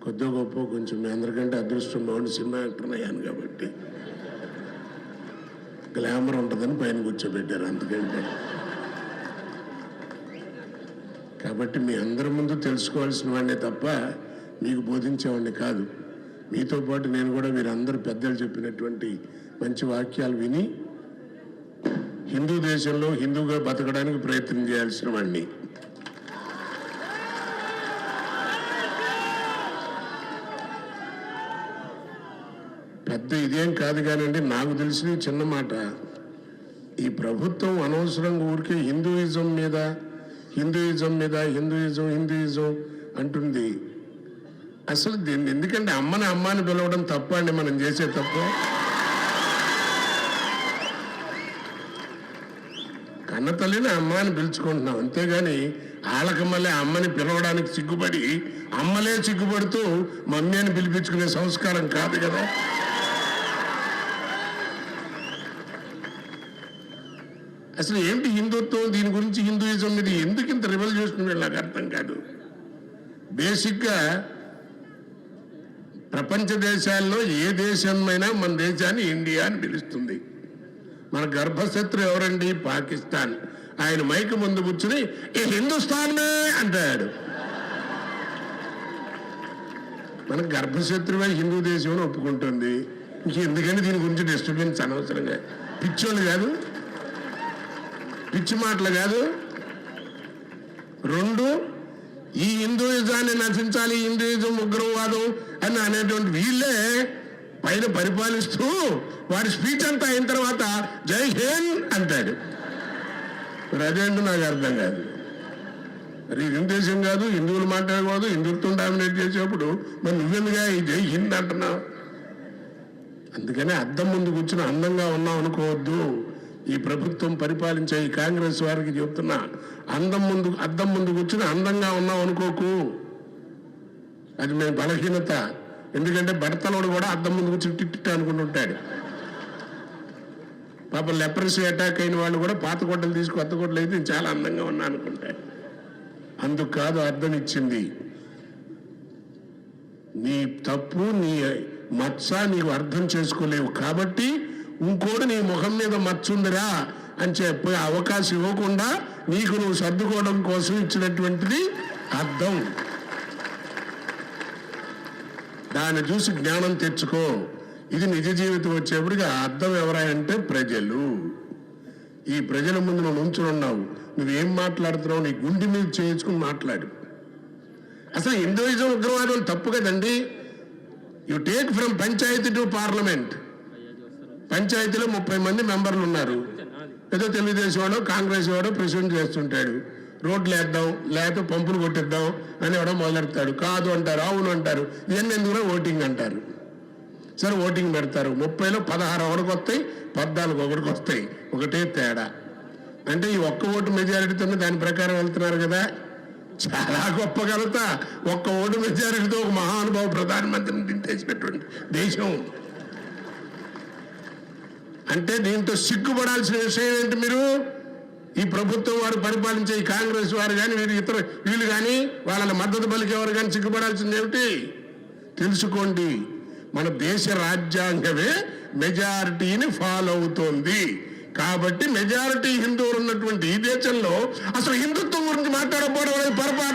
కొద్దిగా గొప్ప కొంచెం మీ అందరికంటే అదృష్టం బాగుండి సినిమా యాక్టర్ అయ్యాను కాబట్టి గ్లామర్ ఉంటుందని పైన కూర్చోబెట్టారు అంతకంటే. కాబట్టి మీ అందరి ముందు తెలుసుకోవాల్సిన వాడినే తప్ప మీకు బోధించేవాడిని కాదు. మీతో పాటు నేను కూడా మీరందరూ పెద్దలు చెప్పినటువంటి మంచి వాక్యాలు విని హిందూ దేశంలో హిందూగా బతకడానికి ప్రయత్నం చేయాల్సిన వాడిని. పెద్ద ఇదేం కాదు కానండి, నాకు తెలిసిన చిన్న మాట, ఈ ప్రభుత్వం అనవసరంగా ఊరికే హిందూయిజం మీద అంటుంది. అసలు దీన్ని ఎందుకంటే అమ్మని పిలవడం తప్ప అండి, మనం చేసే తప్ప. కన్న తల్లిని అమ్మ అని పిలుచుకుంటున్నాం, అంతేగాని వాళ్ళకి మళ్ళీ అమ్మని పిలవడానికి సిగ్గుపడి అమ్మలే సిగ్గుపడుతూ మమ్మీ అని పిలిపించుకునే సంస్కారం కాదు కదా. అసలు ఏంటి హిందుత్వం, దీని గురించి హిందూయిజం మీద ఎందుకు ఇంత రిబల్ చేస్తున్నారు నాకు అర్థం కాదు. బేసిక్గా ప్రపంచ దేశాల్లో ఏ దేశమైనా మన దేశాన్ని ఇండియా అని పిలుస్తుంది. మన గర్భశత్రు ఎవరండి? పాకిస్తాన్. ఆయన మైక్ ముందు కూర్చుని ఈ హిందుస్థాన్మే అంటాడు. మన గర్భశత్రువే హిందూ దేశం అని ఒప్పుకుంటుంది. ఎందుకని దీని గురించి డిస్టర్బెన్స్ అనవసరంగా? పిచ్చోళ్ళు కాదు, పిచ్చి మాటలు కాదు. రెండు, ఈ హిందూయిజాన్ని నశించాలి, హిందూయిజం ఉగ్రవాదం అని అనేటువంటి వీళ్ళే పైన పరిపాలిస్తూ వారి స్పీచ్ అంతా అయిన తర్వాత జై హింద్ అంటాడు. అదేంటో నాకు అర్థం కాదు. మరి హిందూ దేశం కాదు, హిందువులు మాట్లాడకూడదు, హిందుత్వం డామినేట్ చేసేప్పుడు మరి నువ్వెందుగా ఈ జై హింద్ అంటున్నావు? అందుకని అద్దం ముందు కూర్చుని అందంగా ఉన్నాం అనుకోవద్దు. ఈ ప్రభుత్వం పరిపాలించే ఈ కాంగ్రెస్ వారికి చెప్తున్నా, అద్దం ముందు కూర్చుని అందంగా ఉన్నాం అనుకోకు. అది మేము బలహీనత. ఎందుకంటే భర్తలోడు కూడా అద్దం ముందు కూర్చుని టిట్టిట్ అనుకుంటుంటాడు. పాపం లెప్రసీ అటాక్ అయిన వాళ్ళు కూడా పాత గుడ్డలు తీసుకు కొత్త గుడ్డలు అయితే నేను చాలా అందంగా ఉన్నా అనుకుంటాడు. అందుకు కాదు అర్థం ఇచ్చింది. నీ తప్పు, నీ మచ్చ నీవు అర్థం చేసుకోలేవు కాబట్టి ఇంకోటి నీ ముఖం మీద మచ్చుందిరా అని చెప్పే అవకాశం ఇవ్వకుండా నీకు నువ్వు సర్దుకోవడం కోసం ఇచ్చినటువంటిది అర్థం. దాన్ని చూసి జ్ఞానం తెచ్చుకో. ఇది నిజ జీవితం వచ్చేప్పటికి అర్థం ఎవరంటే ప్రజలు. ఈ ప్రజల ముందు నువ్వు నుంచున్నావు, నువ్వేం మాట్లాడుతున్నావు? నీ గుండె మీద చేయించుకుని మాట్లాడు. అసలు హిందూయిజం ఉగ్రవాదం తప్పు కదండి. You take from panchayat to parliament. పంచాయతీలో 30 మంది మెంబర్లు ఉన్నారు. ఏదో తెలుగుదేశం వాడు కాంగ్రెస్ వాడు ప్రెసిడెంట్ చేస్తుంటాడు. రోడ్లు వేద్దాం లేకపోతే పంపులు కొట్టిద్దాం అని ఎవడో మొదలెడతాడు. కాదు అంటారు, అవును అంటారు, ఇవన్నీ ఎందుకు ఓటింగ్ అంటారు. సరే ఓటింగ్ పెడతారు. 30లో 16 ఒకటికి వస్తాయి, 14 ఒకటికి వస్తాయి. ఒకటే తేడా. అంటే ఈ ఒక్క ఓటు మెజారిటీతోనే దాని ప్రకారం వెళ్తున్నారు కదా. చాలా గొప్ప ఘనత. ఒక్క ఓటు మెజారిటీతో ఒక మహానుభావ ప్రధానమంత్రిని దించేసినటువంటి దేశం. అంటే దీంతో సిగ్గుపడాల్సిన విషయం ఏంటి? మీరు ఈ ప్రభుత్వం వారు పరిపాలించే ఈ కాంగ్రెస్ వారు కానీ వీళ్ళు కానీ వాళ్ళని మద్దతు పలికేవారు కానీ సిగ్గుపడాల్సింది ఏమిటి? తెలుసుకోండి, మన దేశ రాజ్యాంగమే మెజారిటీని ఫాలో అవుతోంది. కాబట్టి మెజారిటీ హిందువులు ఉన్నటువంటి ఈ దేశంలో అసలు హిందుత్వం గురించి మాట్లాడకపోవడం అనేది పొరపాటు.